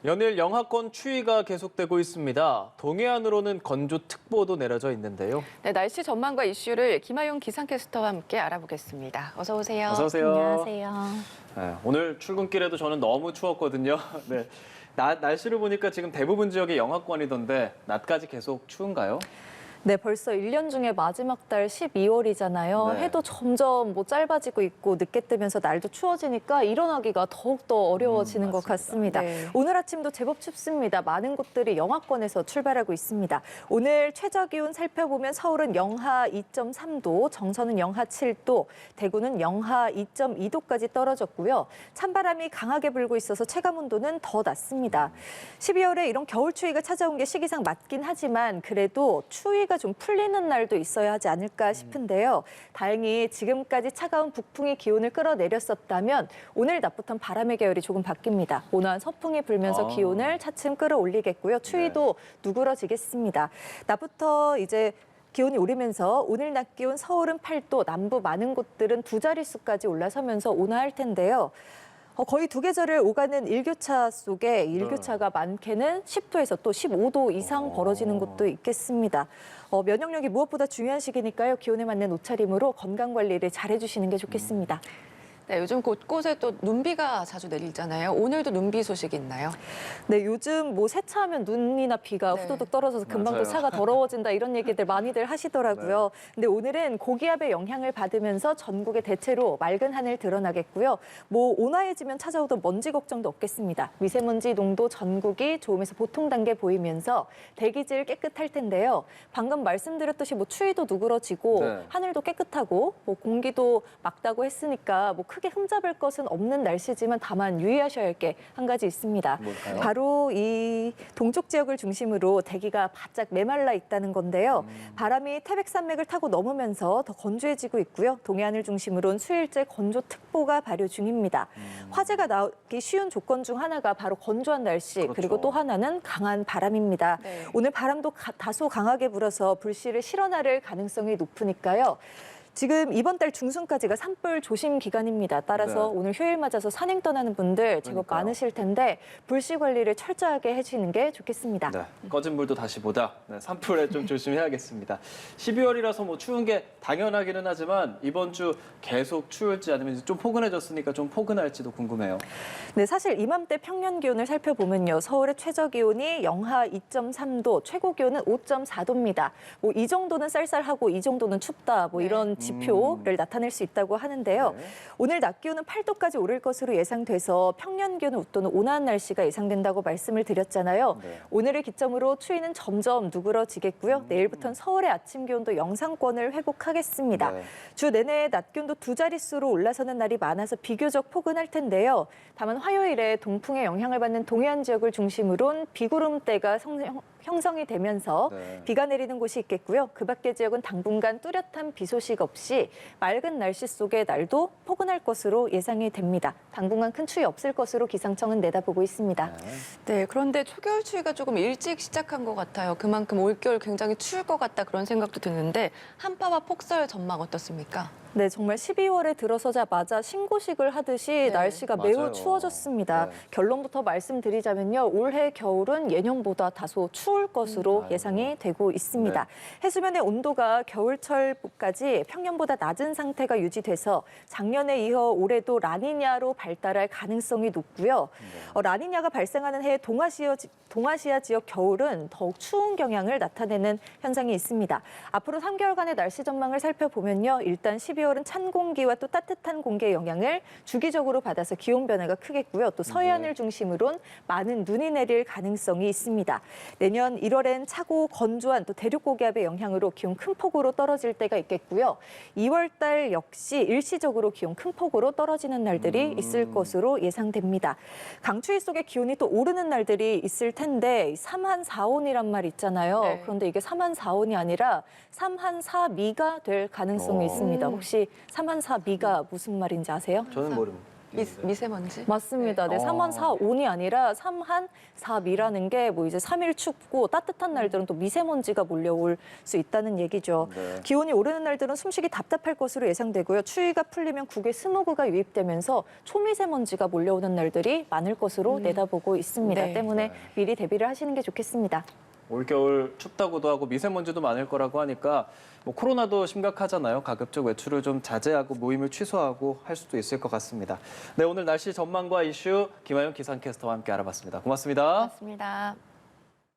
연일 영하권 추위가 계속되고 있습니다. 동해안으로는 건조특보도 내려져 있는데요. 네, 날씨 전망과 이슈를 김하용 기상캐스터와 함께 알아보겠습니다. 어서 오세요. 어서 오세요. 안녕하세요. 네, 오늘 출근길에도 저는 너무 추웠거든요. 네, 날씨를 보니까 지금 대부분 지역이 영하권이던데 낮까지 계속 추운가요? 네, 벌써 1년 중에 마지막 달 12월이잖아요. 네. 해도 점점 짧아지고 있고 늦게 뜨면서 날도 추워지니까 일어나기가 더욱더 어려워지는 것 같습니다. 네. 오늘 아침도 제법 춥습니다. 많은 곳들이 영하권에서 출발하고 있습니다. 오늘 최저 기온 살펴보면 서울은 영하 2.3도, 정선은 영하 7도, 대구는 영하 2.2도까지 떨어졌고요. 찬바람이 강하게 불고 있어서 체감 온도는 더 낮습니다. 12월에 이런 겨울 추위가 찾아온 게 시기상 맞긴 하지만 그래도 추위가 좀 풀리는 날도 있어야 하지 않을까 싶은데요. 다행히 지금까지 차가운 북풍이 기온을 끌어내렸었다면 오늘 낮부터는 바람의 계열이 조금 바뀝니다. 온화한 서풍이 불면서 기온을 차츰 끌어올리겠고요. 추위도 누그러지겠습니다. 낮부터 이제 기온이 오르면서 오늘 낮 기온 서울은 8도, 남부 많은 곳들은 두 자릿수까지 올라서면서 온화할 텐데요. 거의 두 계절을 오가는 일교차 속에 일교차가 많게는 10도에서 또 15도 이상 벌어지는 곳도 있겠습니다. 면역력이 무엇보다 중요한 시기니까요. 기온에 맞는 옷차림으로 건강 관리를 잘 해주시는 게 좋겠습니다. 네, 요즘 곳곳에 또 눈비가 자주 내리잖아요. 오늘도 눈비 소식이 있나요? 네, 요즘 세차하면 눈이나 비가 네. 후두둑 떨어져서 금방 맞아요. 또 차가 더러워진다 이런 얘기들 많이들 하시더라고요. 근데 오늘은 고기압의 영향을 받으면서 전국에 대체로 맑은 하늘 드러나겠고요. 온화해지면 찾아오던 먼지 걱정도 없겠습니다. 미세먼지 농도 전국이 좋음에서 보통 단계 보이면서 대기질 깨끗할 텐데요. 방금 말씀드렸듯이 추위도 누그러지고 네. 하늘도 깨끗하고 공기도 맑다고 했으니까 크게 흠잡을 것은 없는 날씨지만 다만 유의하셔야 할 게 한 가지 있습니다. 뭘까요? 바로 이 동쪽 지역을 중심으로 대기가 바짝 메말라 있다는 건데요. 바람이 태백산맥을 타고 넘으면서 더 건조해지고 있고요. 동해안을 중심으로는 수일째 건조특보가 발효 중입니다. 화재가 나기 쉬운 조건 중 하나가 바로 건조한 날씨, 그렇죠. 그리고 또 하나는 강한 바람입니다. 네. 오늘 바람도 다소 강하게 불어서 불씨를 실어나를 가능성이 높으니까요. 지금 이번 달 중순까지가 산불 조심 기간입니다. 따라서 네. 오늘 휴일 맞아서 산행 떠나는 분들 제법 그러니까요. 많으실 텐데 불씨 관리를 철저하게 해주시는 게 좋겠습니다. 네, 꺼진 불도 다시 보다. 네, 산불에 좀 조심해야겠습니다. 12월이라서 추운 게 당연하기는 하지만 이번 주 계속 추울지 아니면 좀 포근해졌으니까 좀 포근할지도 궁금해요. 네, 사실 이맘때 평년 기온을 살펴보면요. 서울의 최저 기온이 영하 2.3도, 최고 기온은 5.4도입니다. 이 정도는 쌀쌀하고 이 정도는 춥다. 이런 지표를 나타낼 수 있다고 하는데요. 네. 오늘 낮 기온은 8도까지 오를 것으로 예상돼서 평년 기온을 웃도는 온화한 날씨가 예상된다고 말씀을 드렸잖아요. 네. 오늘을 기점으로 추위는 점점 누그러지겠고요. 내일부터는 서울의 아침 기온도 영상권을 회복하겠습니다. 네. 주 내내 낮 기온도 두 자릿수로 올라서는 날이 많아서 비교적 포근할 텐데요. 다만 화요일에 동풍의 영향을 받는 동해안 지역을 중심으로는 비구름대가 형성이 되면서 네. 비가 내리는 곳이 있겠고요. 그 밖의 지역은 당분간 뚜렷한 비 소식 없이 맑은 날씨 속에 날도 포근할 것으로 예상이 됩니다. 당분간 큰 추위 없을 것으로 기상청은 내다보고 있습니다. 네, 그런데 초겨울 추위가 조금 일찍 시작한 것 같아요. 그만큼 올겨울 굉장히 추울 것 같다 그런 생각도 드는데 한파와 폭설 전망 어떻습니까? 네, 정말 12월에 들어서자마자 신고식을 하듯이 날씨가 맞아요. 매우 추워졌습니다. 네. 결론부터 말씀드리자면요. 올해 겨울은 예년보다 다소 추울 것으로 아이고. 예상이 되고 있습니다. 네. 해수면의 온도가 겨울철까지 평년보다 낮은 상태가 유지돼서 작년에 이어 올해도 라니냐로 발달할 가능성이 높고요. 라니냐가 발생하는 해 동아시아 지역 겨울은 더욱 추운 경향을 나타내는 현상이 있습니다. 앞으로 3개월간의 날씨 전망을 살펴보면요. 일단 12월은 찬 공기와 또 따뜻한 공기의 영향을 주기적으로 받아서 기온 변화가 크겠고요. 또 서해안을 중심으로는 많은 눈이 내릴 가능성이 있습니다. 내년 1월엔 차고 건조한 또 대륙 고기압의 영향으로 기온 큰 폭으로 떨어질 때가 있겠고요. 2월 달 역시 일시적으로 기온 큰 폭으로 떨어지는 날들이 있을 것으로 예상됩니다. 강추위 속에 기온이 또 오르는 날들이 있을 텐데 3한4온이란 말 있잖아요. 네. 그런데 이게 3한4온이 아니라 3한4미가 될 가능성이 있습니다. 혹시 3한4미가 무슨 말인지 아세요? 저는 모릅니다. 미세먼지? 맞습니다. 네, 네. 3한 4, 5이 아니라 3한 4미라는 게 뭐 이제 3일 춥고 따뜻한 날들은 또 미세먼지가 몰려올 수 있다는 얘기죠. 네. 기온이 오르는 날들은 숨쉬기 답답할 것으로 예상되고요. 추위가 풀리면 국외 스모그가 유입되면서 초미세먼지가 몰려오는 날들이 많을 것으로 내다보고 있습니다. 네. 때문에 네. 미리 대비를 하시는 게 좋겠습니다. 올겨울 춥다고도 하고 미세먼지도 많을 거라고 하니까 뭐 코로나도 심각하잖아요. 가급적 외출을 좀 자제하고 모임을 취소하고 할 수도 있을 것 같습니다. 네, 오늘 날씨 전망과 이슈 김하영 기상캐스터와 함께 알아봤습니다. 고맙습니다. 맞습니다.